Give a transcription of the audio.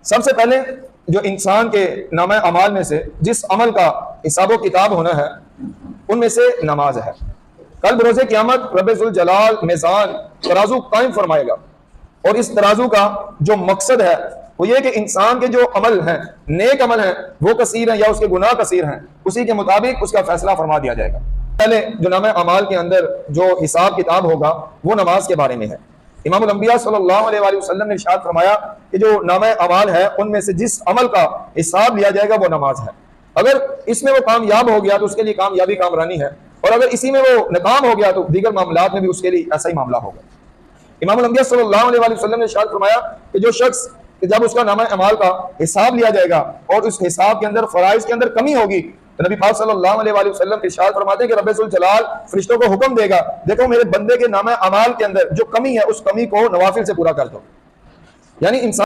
सबसे पहले जो इंसान के नामा अमाल में से जिस अमल का हिसाब किताब होना है उनमें से नमाज है। कल बरोज़े क़यामत रब्बुल जलाल मीज़ान तराजू कायम फरमाएगा और इस तराजू का जो मकसद है वो ये कि इंसान के जो अमल हैं, नेक अमल हैं, वो कसीर हैं या उसके गुनाह कसीर हैं, उसी के मुताबिक उसका फैसला फरमा दिया जाएगा। पहले जो नामा अमाल के अंदर जो हिसाब किताब होगा वो नमाज के बारे में है। इमामुल अंबिया सल्लल्लाहु अलैहि वसल्लम ने इरशाद फरमाया कि जो नामा अमाल है उनमें से जिस अमल का हिसाब लिया जाएगा वो नमाज है। अगर इसमें वो कामयाब हो गया तो उसके लिए कामयाबी कामरानी है, और अगर इसी में वो नाकाम हो गया तो दीगर मामलात में भी उसके लिए ऐसा ही मामला होगा। इमामुल अंबिया सल्लल्लाहु अलैहि वसल्लम ने इरशाद फरमाया कि जो शख्स जब उसका नामा अमाल का हिसाब लिया जाएगा और उस हिसाब के अंदर फराइज के अंदर कमी होगी तो नबी पाक सल्लल्लाहु अलैहि वसल्लम इरशाद फरमाते हैं कि रब्बुल जलाल फरिश्तों को हुक्म देगा, देखो मेरे बंदे के नामा अमाल के अंदर जो कमी है उस कमी को नवाफिल से पूरा कर दो। यानी इंसान